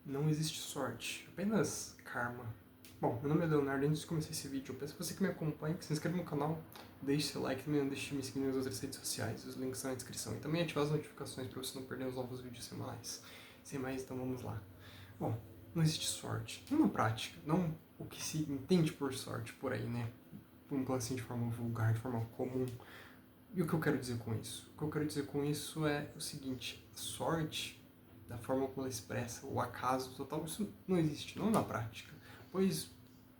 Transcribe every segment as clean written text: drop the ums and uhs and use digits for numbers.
Não existe sorte, apenas karma. Bom, meu nome é Leonardo. Antes de começar esse vídeo, eu peço a você que me acompanhe, que se inscreva no canal, deixe seu like, também não deixe de me seguir nas outras redes sociais, os links estão na descrição. E também ativar as notificações para você não perder os novos vídeos semanais. Sem mais, então vamos lá. Bom, não existe sorte. Não na prática, não o que se entende por sorte por aí, né? Vamos falar assim de forma vulgar, de forma comum. E o que eu quero dizer com isso? O que eu quero dizer com isso é o seguinte: a sorte, da forma como ela expressa, o acaso total, isso não existe, não na prática. Pois,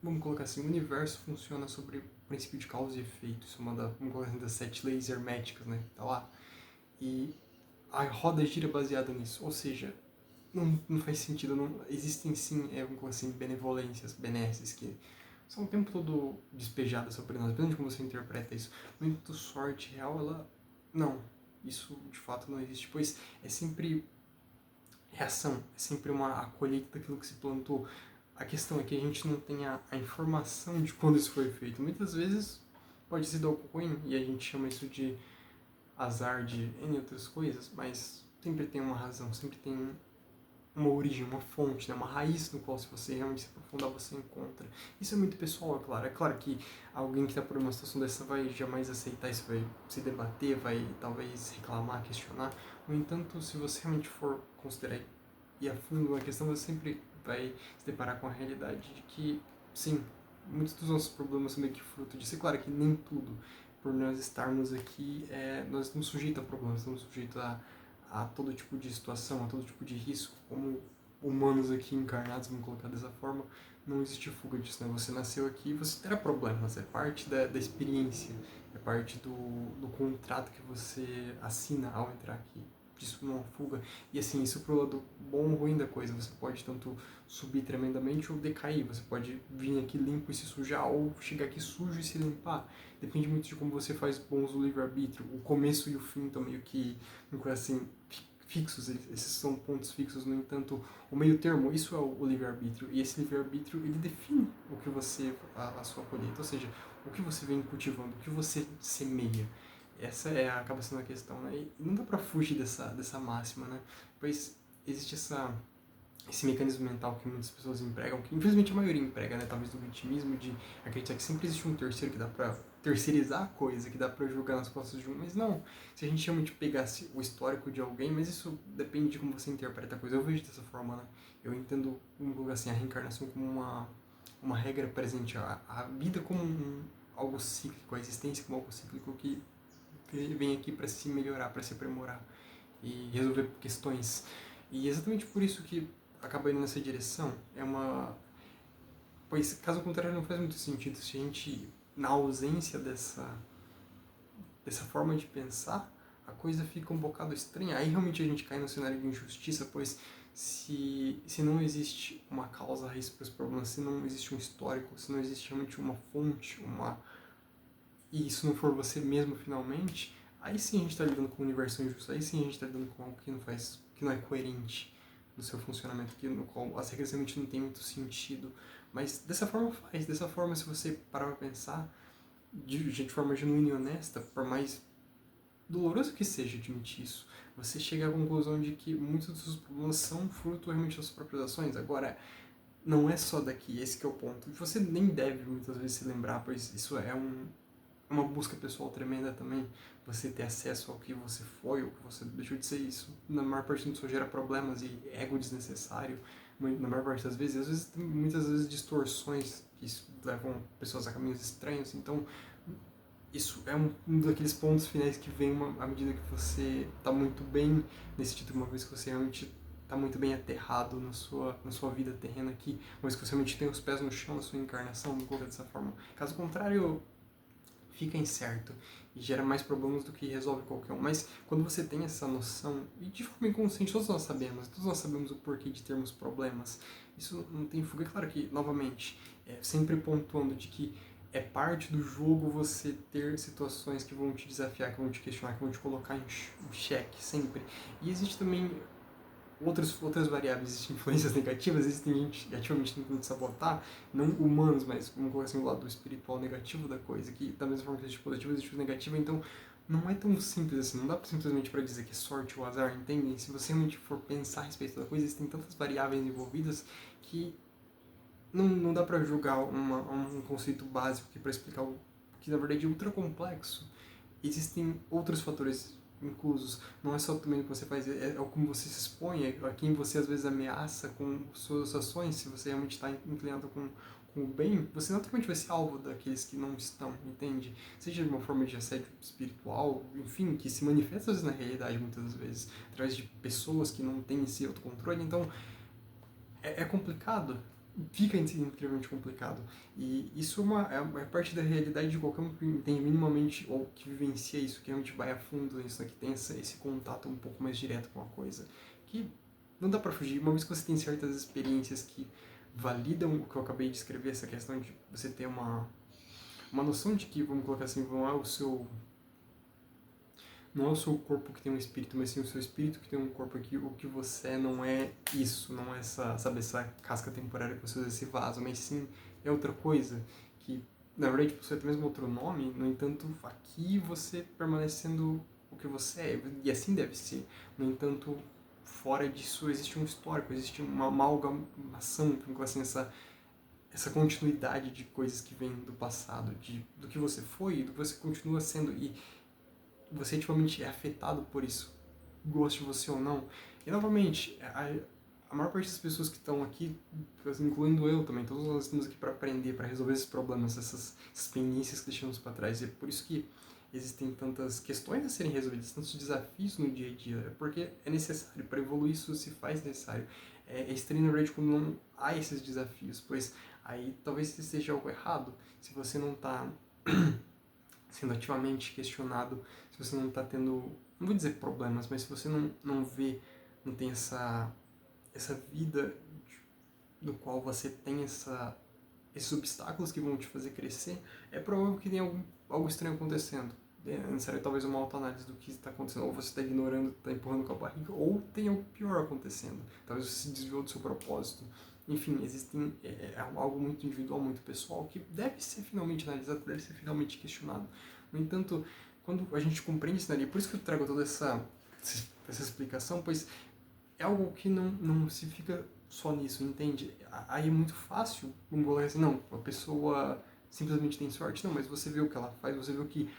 vamos colocar assim, o universo funciona sobre o princípio de causa e efeito. Isso é uma vamos colocar assim, das 7 leis herméticas, né? Que tá lá. E a roda gira baseada nisso. Ou seja, não faz sentido. Não, existem sim, vamos colocar assim, benevolências, benesses que são o tempo todo despejadas sobre nós, dependendo de como você interpreta isso. No entanto, sorte real, ela. Não. Isso de fato não existe, pois é sempre reação, é sempre a colheita daquilo que se plantou. A questão é que a gente não tem a informação de quando isso foi feito. Muitas vezes pode ser algo ruim e a gente chama isso de azar, de N outras coisas, mas sempre tem uma razão, sempre tem uma origem, uma fonte, né? Uma raiz no qual, se você realmente se aprofundar, você encontra. Isso é muito pessoal, é claro. É claro que alguém que está por uma situação dessa vai jamais aceitar isso, vai se debater, vai talvez reclamar, questionar. No entanto, se você realmente for considerar e a fundo na questão, você sempre vai se deparar com a realidade de que, sim, muitos dos nossos problemas são meio que fruto disso. É claro que nem tudo, por nós estarmos aqui, nós estamos sujeitos a problemas, estamos sujeitos a todo tipo de situação, a todo tipo de risco. Como humanos aqui encarnados, vamos colocar dessa forma, não existe fuga disso, né? Você nasceu aqui e você terá problemas, é parte da experiência, é parte do contrato que você assina ao entrar aqui. Disso não fuga. E assim, isso pro lado bom ou ruim da coisa. Você pode tanto subir tremendamente ou decair. Você pode vir aqui limpo e se sujar, ou chegar aqui sujo e se limpar. Depende muito de como você faz bons o livre-arbítrio. O começo e o fim estão meio que, assim, fixos. Esses são pontos fixos. No entanto, o meio termo, isso é o livre-arbítrio. E esse livre-arbítrio, ele define o que você, a sua colheita. Ou seja, o que você vem cultivando, o que você semeia. Essa acaba sendo a questão, né? E não dá pra fugir dessa máxima, né? Pois existe esse mecanismo mental que muitas pessoas empregam, que infelizmente a maioria emprega, né? Talvez do vitimismo, de acreditar que sempre existe um terceiro, que dá pra terceirizar a coisa, que dá pra jogar nas costas de um, mas não. Se a gente realmente pegasse o histórico de alguém, mas isso depende de como você interpreta a coisa. Eu vejo dessa forma, né? Eu entendo, vamos colocar assim, a reencarnação como uma regra presente, a vida como algo cíclico, a existência como algo cíclico que vem aqui para se melhorar, para se aprimorar e resolver questões. E exatamente por isso que acaba indo nessa direção. Pois, caso contrário, não faz muito sentido se a gente, na ausência dessa forma de pensar, a coisa fica um bocado estranha. Aí realmente a gente cai no cenário de injustiça, pois se não existe uma causa raiz para os problemas, se não existe um histórico, se não existe realmente uma fonte, e isso não for você mesmo finalmente, aí sim a gente está lidando com um universo injusto, aí sim a gente está lidando com algo que não é coerente no seu funcionamento, no qual as regras realmente não tem muito sentido. Mas dessa forma faz, dessa forma, se você parar para pensar de forma genuína e honesta, por mais doloroso que seja admitir isso, você chega à conclusão de que muitos dos seus problemas são fruto realmente das suas próprias ações. Agora, não é só daqui, esse que é o ponto. Você nem deve muitas vezes se lembrar, pois isso é uma busca pessoal tremenda também, você ter acesso ao que você foi, ou que você deixou de ser. Isso na maior parte das pessoas gera problemas e ego desnecessário, na maior parte das vezes, e às vezes tem muitas vezes distorções que levam pessoas a caminhos estranhos. Então isso é um daqueles pontos finais que vem à medida que você está muito bem nesse título, uma vez que você realmente está muito bem aterrado na sua vida terrena aqui, uma vez que você realmente tem os pés no chão na sua encarnação, vamos colocar dessa forma. Caso contrário, fica incerto e gera mais problemas do que resolve qualquer um. Mas quando você tem essa noção, e de forma inconsciente, todos nós sabemos o porquê de termos problemas, isso não tem fuga. É claro que, novamente, sempre pontuando de que é parte do jogo você ter situações que vão te desafiar, que vão te questionar, que vão te colocar em xeque, sempre. E existe também outras variáveis, existem influências negativas, existem gente ativamente tentando sabotar, não humanos, mas vamos colocar assim, o lado espiritual negativo da coisa, que da mesma forma que existe positivo, existe o negativo. Então não é tão simples assim, não dá simplesmente para dizer que é sorte ou azar, entendem? Se você realmente for pensar a respeito da coisa, existem tantas variáveis envolvidas que não dá para julgar um conceito básico aqui para explicar o que na verdade é ultra complexo. Existem outros fatores inclusos. Não é só também o que você faz, é como você se expõe, é a quem você às vezes ameaça com suas ações. Se você realmente está inclinado com o bem, você naturalmente vai ser alvo daqueles que não estão, entende? Seja de uma forma de assédio espiritual, enfim, que se manifesta às vezes na realidade muitas vezes, através de pessoas que não têm esse autocontrole. Então, é complicado, fica incrivelmente complicado. E isso é parte da realidade de qualquer um que entende minimamente ou que vivencia isso, que realmente vai a fundo nisso, né, que tem esse contato um pouco mais direto com a coisa. Que não dá pra fugir, uma vez que você tem certas experiências que validam o que eu acabei de escrever, essa questão de você ter uma noção de que, vamos colocar assim, não é o seu corpo que tem um espírito, mas sim o seu espírito que tem um corpo aqui. O que você é não é isso, não é essa casca temporária que você usa, esse vaso, mas sim é outra coisa, que na verdade possui até mesmo outro nome. No entanto, aqui você permanece sendo o que você é, e assim deve ser. No entanto, fora disso existe um histórico, existe uma amalgamação, assim, essa continuidade de coisas que vêm do passado, do que você foi e do que você continua sendo. E você ativamente é afetado por isso, goste de você ou não. E novamente, a maior parte das pessoas que estão aqui, incluindo eu também, todos nós estamos aqui para aprender, para resolver esses problemas, essas experiências que deixamos para trás. E é por isso que existem tantas questões a serem resolvidas, tantos desafios no dia a dia, porque é necessário, para evoluir isso se faz necessário. É estranho, na verdade, quando não há esses desafios, pois aí talvez esteja algo errado, se você não está sendo ativamente questionado, se você não está tendo, não vou dizer problemas, mas se você não vê, não tem essa vida do qual você tem esses obstáculos que vão te fazer crescer, é provável que tenha algo estranho acontecendo. É necessário talvez uma autoanálise do que está acontecendo, ou você está ignorando, está empurrando com a barriga, ou tem algo pior acontecendo. Talvez você se desviou do seu propósito. Enfim, existem algo muito individual, muito pessoal, que deve ser finalmente analisado, deve ser finalmente questionado. No entanto, quando a gente compreende isso daí, por isso que eu trago toda essa explicação, pois é algo que não se fica só nisso, entende? Aí é muito fácil, vamos colocar assim, não, a pessoa simplesmente tem sorte, não, mas você vê o que ela faz, você vê o que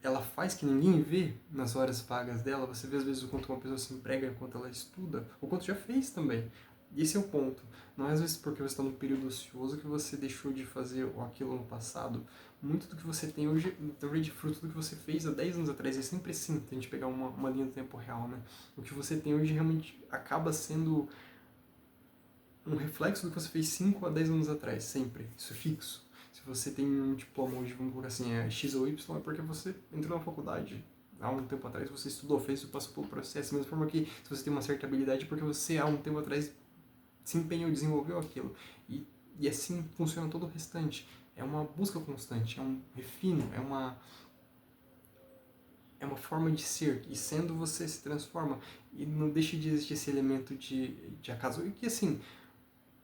ela faz que ninguém vê nas horas vagas dela, você vê às vezes o quanto uma pessoa se emprega, o quanto ela estuda, o quanto já fez também. E esse é o ponto. Não é às vezes porque você está num período ocioso que você deixou de fazer aquilo no passado. Muito do que você tem hoje, na verdade, fruto do que você fez há 10 anos atrás. É sempre assim, se a gente pegar uma linha do tempo real, né? O que você tem hoje realmente acaba sendo um reflexo do que você fez 5 a 10 anos atrás, sempre. Isso é fixo. Se você tem um diploma hoje, vamos colocar assim, é X ou Y, é porque você entrou na faculdade. Há um tempo atrás você estudou, fez, passou pelo processo. Da mesma forma que se você tem uma certa habilidade, é porque você há um tempo atrás se empenhou, desenvolveu aquilo. E assim funciona todo o restante. É uma busca constante, é um refino, é uma forma de ser. E sendo você se transforma. E não deixa de existir esse elemento de acaso. E que assim,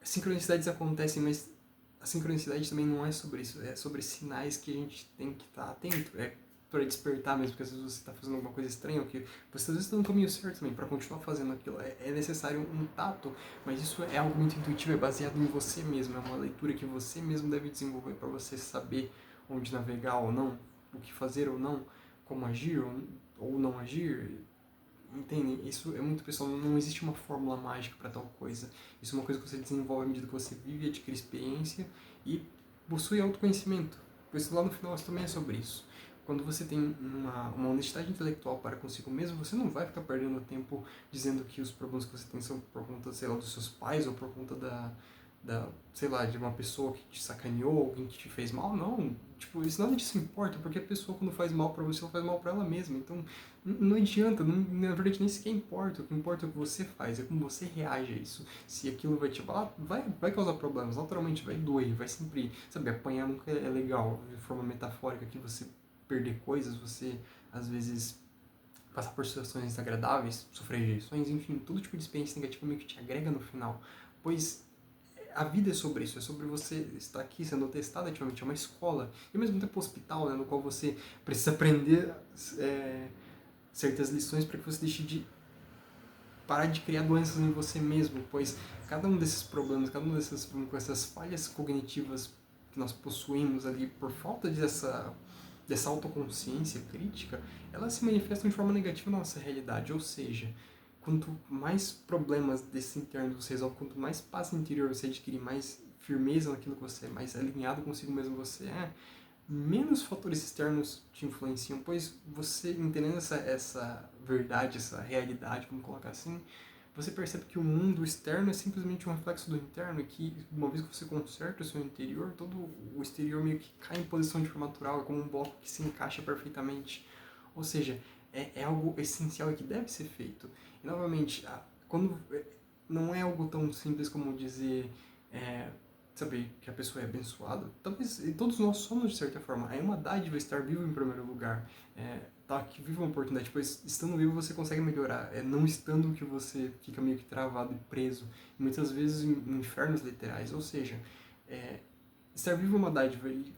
sincronicidades acontecem, mas a sincronicidade também não é sobre isso, é sobre sinais que a gente tem que estar atento, é para despertar mesmo, porque às vezes você está fazendo alguma coisa estranha, ou que você às vezes está no caminho certo também, para continuar fazendo aquilo, é necessário um tato, mas isso é algo muito intuitivo, é baseado em você mesmo, é uma leitura que você mesmo deve desenvolver para você saber onde navegar ou não, o que fazer ou não, como agir ou não agir, entendem? Isso é muito pessoal, não existe uma fórmula mágica para tal coisa. Isso é uma coisa que você desenvolve à medida que você vive, adquire experiência e possui autoconhecimento. Pois lá no final isso também é sobre isso. Quando você tem uma honestidade intelectual para consigo mesmo, você não vai ficar perdendo tempo dizendo que os problemas que você tem são por conta, sei lá, dos seus pais ou por conta sei lá, de uma pessoa que te sacaneou, alguém que te fez mal. Não, tipo, isso nada disso importa, porque a pessoa quando faz mal pra você, ela faz mal pra ela mesma. Então, não adianta, na verdade nem sequer importa. O que importa é o que você faz, é como você reage a isso. Se aquilo vai te abalar, vai causar problemas, naturalmente, vai doer, vai sempre, sabe, apanhar nunca é legal, de forma metafórica, que você perder coisas, você, às vezes, passar por situações desagradáveis, sofrer rejeições, enfim, todo tipo de experiência negativa meio que te agrega no final, pois a vida é sobre isso, é sobre você estar aqui sendo testado ativamente, é uma escola, e ao mesmo tempo um hospital, né, no qual você precisa aprender certas lições para que você deixe de parar de criar doenças em você mesmo, pois cada um desses problemas, cada um dessas falhas cognitivas que nós possuímos ali por falta dessa autoconsciência crítica, elas se manifestam de forma negativa na nossa realidade, ou seja, quanto mais problemas desse interno você resolve, quanto mais paz interior você adquire, mais firmeza naquilo que você é, mais alinhado consigo mesmo você é, menos fatores externos te influenciam, pois você entendendo essa verdade, essa realidade, vamos colocar assim, você percebe que o mundo externo é simplesmente um reflexo do interno e que uma vez que você conserta o seu interior, todo o exterior meio que cai em posição de forma natural, é como um bloco que se encaixa perfeitamente. Ou seja, é algo essencial e que deve ser feito. E novamente, quando não é algo tão simples como dizer saber que a pessoa é abençoada. Talvez todos nós somos de certa forma. É uma dádiva estar vivo em primeiro lugar. Tá aqui vivo é uma oportunidade, pois estando vivo você consegue melhorar. Não estando que você fica meio que travado e preso. E muitas vezes em infernos literais. Ou seja, estar vivo é uma dádiva e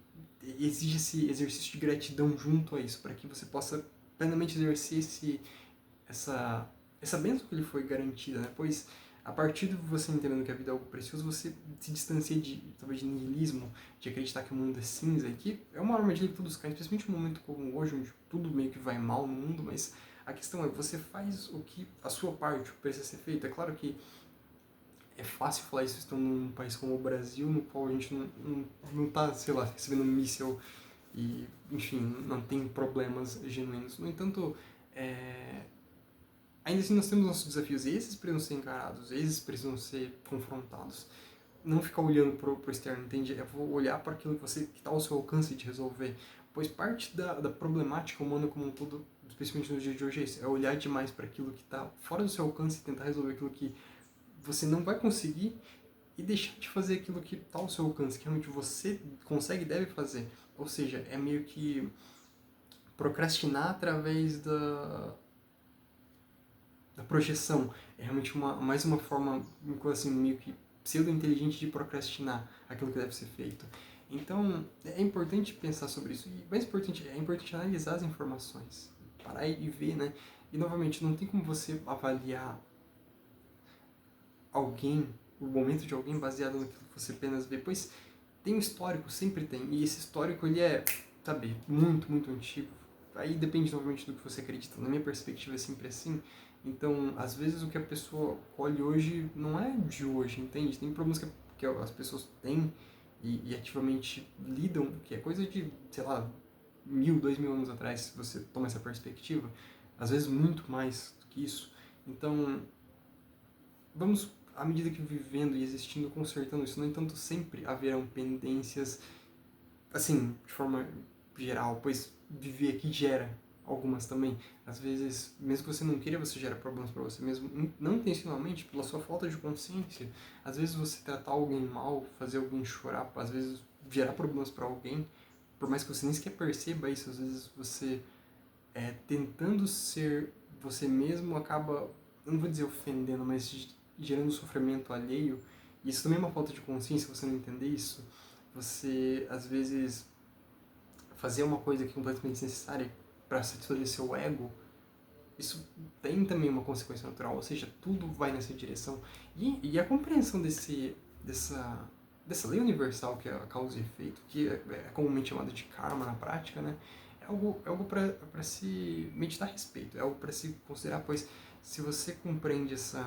exige esse exercício de gratidão junto a isso, para que você possa plenamente exercer essa, essa bênção que lhe foi garantida, né? Pois a partir de você entendendo que a vida é algo precioso, você se distancia talvez de niilismo, de acreditar que o mundo é cinza, e que é uma armadilha que todos caem, especialmente num momento como hoje, onde tudo meio que vai mal no mundo, mas a questão é, você faz o que a sua parte, o que precisa ser feito. É claro que é fácil falar isso estando num país como o Brasil, no qual a gente não tá, sei lá, recebendo um míssil e, enfim, não tem problemas genuínos. No entanto, ainda assim nós temos nossos desafios, e esses precisam ser encarados, esses precisam ser confrontados. Não ficar olhando pro externo, entende? É olhar para aquilo que está ao seu alcance de resolver. Pois parte da problemática humana como um todo, especialmente nos dias de hoje, é isso. É olhar demais para aquilo que está fora do seu alcance e tentar resolver aquilo que você não vai conseguir e deixar de fazer aquilo que está ao seu alcance, que realmente você consegue e deve fazer. Ou seja, é meio que procrastinar através da projeção. É realmente mais uma forma, assim, meio que pseudo-inteligente de procrastinar aquilo que deve ser feito. Então, é importante pensar sobre isso. E mais importante, é importante analisar as informações. Parar e ver, né? E, novamente, não tem como você avaliar alguém, o momento de alguém baseado naquilo que você apenas vê. Pois tem um histórico, sempre tem. E esse histórico, ele é, sabe, muito, muito antigo. Aí depende novamente do que você acredita. Na minha perspectiva é sempre assim. Então, às vezes o que a pessoa colhe hoje não é de hoje, entende? Tem problemas que as pessoas têm e ativamente lidam, que é coisa de, sei lá, 1000, 2000 anos atrás, se você toma essa perspectiva. Às vezes muito mais do que isso. Então, vamos, à medida que vivendo e existindo, consertando isso. No entanto, sempre haverão pendências, assim, de forma geral, pois viver aqui gera algumas também. Às vezes, mesmo que você não queira, você gera problemas para você mesmo, não intencionalmente, pela sua falta de consciência. Às vezes você tratar alguém mal, fazer alguém chorar, às vezes gerar problemas para alguém, por mais que você nem sequer perceba isso, às vezes você tentando ser você mesmo acaba, eu não vou dizer ofendendo, mas gerando sofrimento alheio. E isso também é uma falta de consciência, você não entender isso. Você, às vezes, fazer uma coisa que é completamente desnecessária para satisfazer seu ego, isso tem também uma consequência natural, ou seja, tudo vai nessa direção. E a compreensão dessa lei universal que é a causa e efeito, que é comumente chamada de karma na prática, né? É algo para se meditar a respeito, é algo para se considerar, pois se você compreende esse,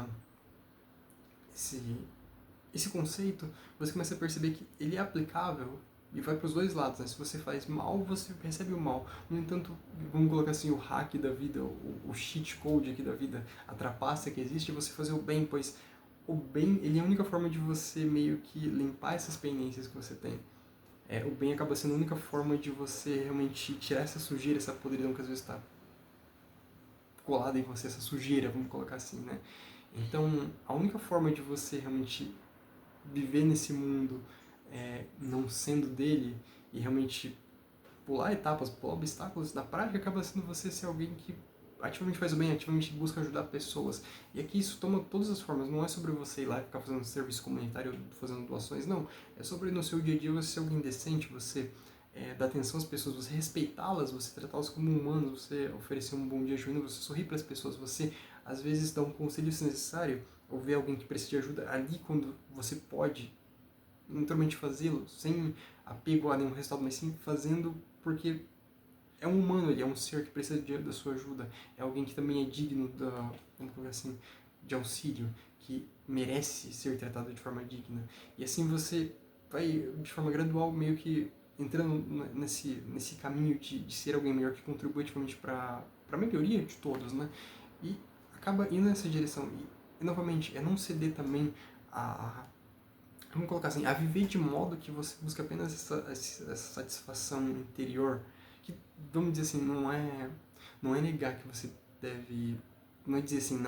esse conceito, você começa a perceber que ele é aplicável e vai para os dois lados, né? Se você faz mal, você recebe o mal. No entanto, vamos colocar assim, o hack da vida, o cheat code aqui da vida, a trapaça que existe é você fazer o bem, pois o bem, ele é a única forma de você meio que limpar essas pendências que você tem. O bem acaba sendo a única forma de você realmente tirar essa sujeira, essa podridão que às vezes está colada em você, essa sujeira, vamos colocar assim, né? Então, a única forma de você realmente viver nesse mundo não sendo dele e realmente pular etapas, pular obstáculos, na prática acaba sendo você ser alguém que ativamente faz o bem, ativamente busca ajudar pessoas. E aqui isso toma todas as formas, não é sobre você ir lá e ficar fazendo serviço comunitário, fazendo doações, não. É sobre no seu dia a dia você ser alguém decente, você dar atenção às pessoas, você respeitá-las, você tratá-las como humanos, você oferecer um bom dia genuíno, você sorrir para as pessoas, você às vezes dar um conselho se necessário, ou ver alguém que precisa de ajuda ali quando você pode, naturalmente fazê-lo, sem apego a nenhum resultado, mas sim fazendo porque é um humano, ele é um ser que precisa da sua ajuda, é alguém que também é digno vamos colocar assim, de auxílio, que merece ser tratado de forma digna. E assim você vai, de forma gradual, meio que entrando nesse caminho de ser alguém melhor que contribui ativamente para a melhoria de todos, né? E acaba indo nessa direção. E novamente, é não ceder também a vamos colocar assim, a viver de modo que você busca apenas essa satisfação interior, que, vamos dizer assim, não é negar que você deve, não é dizer assim,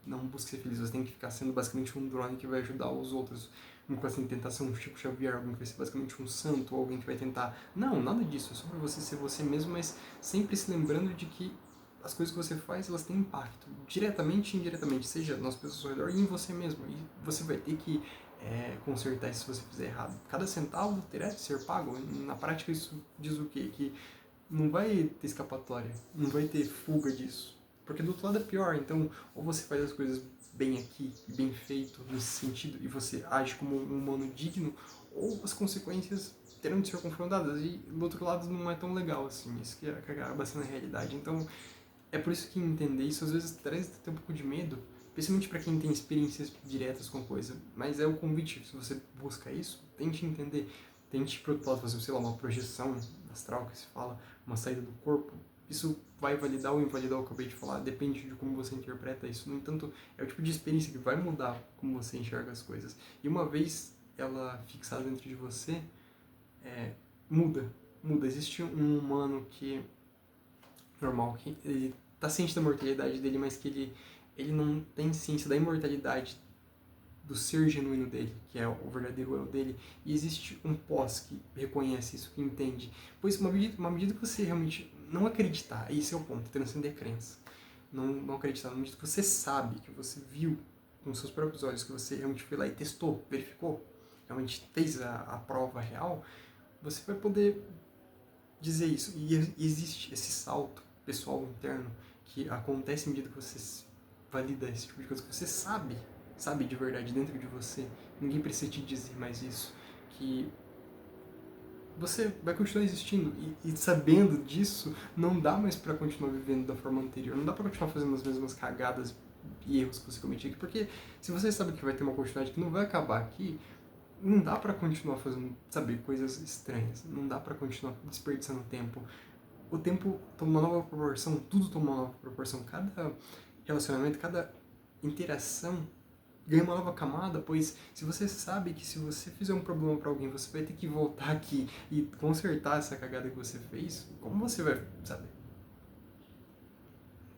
não busque ser feliz, você tem que ficar sendo basicamente um drone que vai ajudar os outros, como assim, tentar ser um Chico Xavier, alguém que vai ser basicamente um santo, ou alguém que vai tentar, não, nada disso, é sobre você ser você mesmo, mas sempre se lembrando de que as coisas que você faz, elas têm impacto, diretamente e indiretamente, seja nas pessoas ao redor e em você mesmo, e você vai ter que consertar isso se você fizer errado. Cada centavo terá de ser pago. Na prática isso diz o quê? Que não vai ter escapatória, não vai ter fuga disso. Porque do outro lado é pior, então ou você faz as coisas bem aqui, bem feito nesse sentido, e você age como um humano digno, ou as consequências terão de ser confrontadas, e do outro lado não é tão legal assim, isso que acaba sendo a realidade. Então é por isso que entender isso às vezes traz até um pouco de medo, principalmente para quem tem experiências diretas com a coisa. Mas é o convite, se você busca isso, tente entender, tente por outro lado fazer, sei lá, uma projeção astral que se fala, uma saída do corpo. Isso vai validar ou invalidar o que eu acabei de falar, depende de como você interpreta isso. No entanto, é o tipo de experiência que vai mudar como você enxerga as coisas. E uma vez ela fixada dentro de você, muda. Muda. Existe um humano que normal, que ele tá ciente da mortalidade dele, mas que ele não tem ciência da imortalidade do ser genuíno dele, que é o verdadeiro eu dele, e existe um pós que reconhece isso, que entende. Pois uma medida que você realmente não acreditar, esse é o ponto, transcender a crença. Não acreditar, na medida que você sabe, que você viu com seus próprios olhos, que você realmente foi lá e testou, verificou, realmente fez a prova real, você vai poder dizer isso. E existe esse salto pessoal interno que acontece à medida que você valida esse tipo de coisa, que você sabe de verdade dentro de você. Ninguém precisa te dizer mais isso. Que você vai continuar existindo e sabendo disso, não dá mais para continuar vivendo da forma anterior. Não dá para continuar fazendo as mesmas cagadas e erros que você cometia aqui, porque se você sabe que vai ter uma continuidade que não vai acabar aqui, não dá pra continuar fazendo, sabe, coisas estranhas. Não dá pra continuar desperdiçando tempo. O tempo toma uma nova proporção, tudo toma uma nova proporção. Cada relacionamento, cada interação ganha uma nova camada, pois se você sabe que se você fizer um problema pra alguém, você vai ter que voltar aqui e consertar essa cagada que você fez, como você vai, sabe,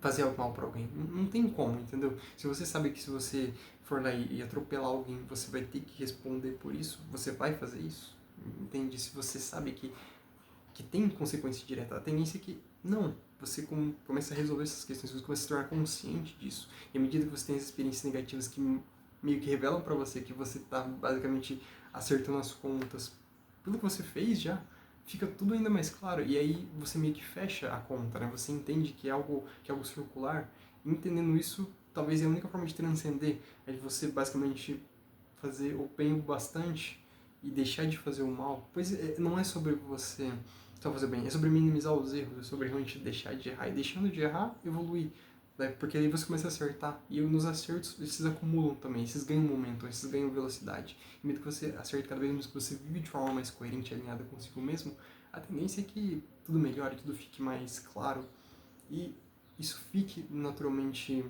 fazer algo mal pra alguém? Não tem como, entendeu? Se você sabe que se você for lá e atropelar alguém, você vai ter que responder por isso, você vai fazer isso? Entende? Se você sabe que tem consequência direta, a tendência é que não. Você começa a resolver essas questões, você começa a se tornar consciente disso. E à medida que você tem as experiências negativas que meio que revelam pra você que você tá basicamente acertando as contas pelo que você fez já, fica tudo ainda mais claro. E aí você meio que fecha a conta, né? Você entende que é algo circular. E entendendo isso, talvez é a única forma de transcender é de você basicamente fazer o bem o bastante e deixar de fazer o mal. Pois não é sobre você só fazer o bem, é sobre minimizar os erros, é sobre realmente deixar de errar. E deixando de errar, evoluir. Né? Porque aí você começa a acertar. E nos acertos, esses acumulam também, esses ganham momento, esses ganham velocidade. E mesmo que você acerte cada vez mais, que você vive de forma mais coerente, alinhada consigo mesmo, a tendência é que tudo melhore, tudo fique mais claro. E isso fique naturalmente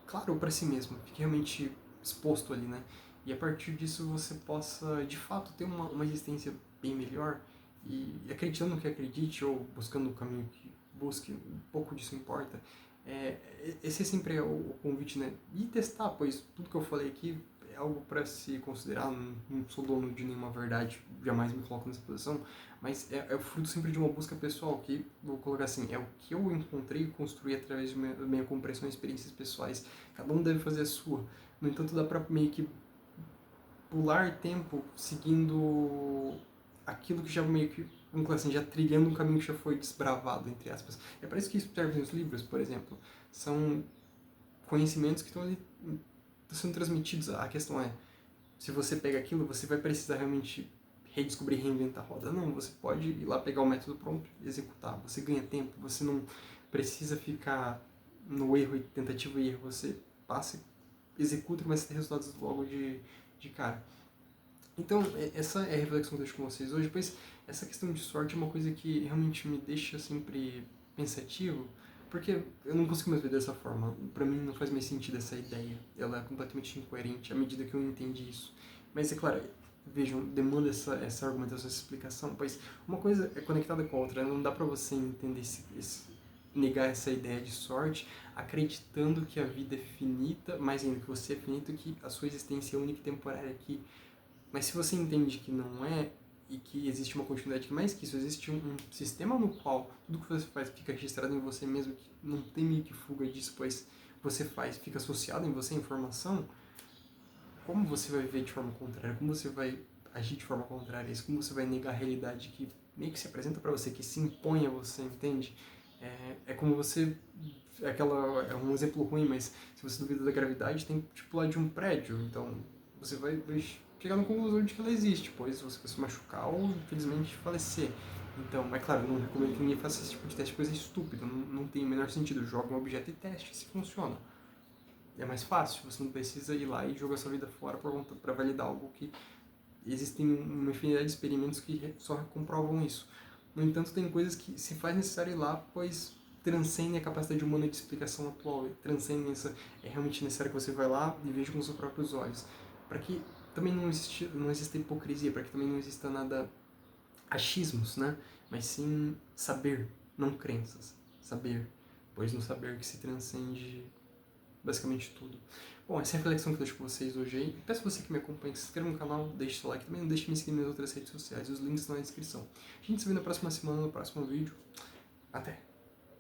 claro para si mesmo, fique realmente exposto ali, né? E a partir disso você possa, de fato, ter uma existência bem melhor e acreditando no que acredite ou buscando o caminho que busque, um pouco disso importa. Esse é sempre o convite, né? E testar, pois tudo que eu falei aqui é algo para se considerar, não sou dono de nenhuma verdade, jamais me coloco nessa posição, mas é o fruto sempre de uma busca pessoal, que, vou colocar assim, é o que eu encontrei e construí através de minha compreensão e experiências pessoais. Cada um deve fazer a sua. No entanto, dá para meio que pular tempo seguindo aquilo que já meio que, vamos colocar assim, já trilhando um caminho que já foi desbravado, entre aspas. É para isso que isso serve nos livros, por exemplo. São conhecimentos que estão ali sendo transmitidos. A questão é, se você pega aquilo, você vai precisar realmente redescobrir, reinventar a roda. Não, você pode ir lá pegar o método pronto e executar. Você ganha tempo, você não precisa ficar no erro e tentativa e erro. Você passa, executa e começa a ter resultados logo de cara. Então, essa é a reflexão que eu deixo com vocês hoje, pois essa questão de sorte é uma coisa que realmente me deixa sempre pensativo, porque eu não consigo mais ver dessa forma. Pra mim não faz mais sentido essa ideia. Ela é completamente incoerente à medida que eu entendi isso. Mas é claro, vejam, demanda essa argumentação, essa explicação, pois uma coisa é conectada com a outra. Não dá pra você entender negar essa ideia de sorte, acreditando que a vida é finita, mais ainda que você é finito, que a sua existência é única e temporária aqui. Mas se você entende que não é, e que existe uma continuidade, que mais que isso, existe um sistema no qual tudo que você faz fica registrado em você mesmo, que não tem meio que fuga disso, pois você faz, fica associado em você a informação, como você vai ver de forma contrária? Como você vai agir de forma contrária a isso? Como você vai negar a realidade que meio que se apresenta para você, que se impõe a você, entende? É como você... é um exemplo ruim, mas se você duvida da gravidade, tem que pular de um prédio. Então, você vai chegar na conclusão de que ela existe, pois você vai se machucar ou, infelizmente, falecer. Então, é claro, eu não recomendo que ninguém faça esse tipo de teste, pois é estúpido, não tem o menor sentido. Joga um objeto e teste se funciona. É mais fácil, você não precisa ir lá e jogar sua vida fora para validar algo que existem uma infinidade de experimentos que só comprovam isso. No entanto, tem coisas que se faz necessário ir lá, pois transcendem a capacidade humana de explicação atual, transcendem essa... É realmente necessário que você vá lá e veja com seus próprios olhos, para que também não exista hipocrisia, para que também não exista nada achismos, né? Mas sim saber, não crenças. Saber, pois no saber que se transcende basicamente tudo. Bom, essa é a reflexão que eu deixo com vocês hoje aí. Peço a você que me acompanhe, que se inscreva no canal, deixe seu like também, não deixe de me seguir nas outras redes sociais, os links estão na descrição. A gente se vê na próxima semana, no próximo vídeo. Até!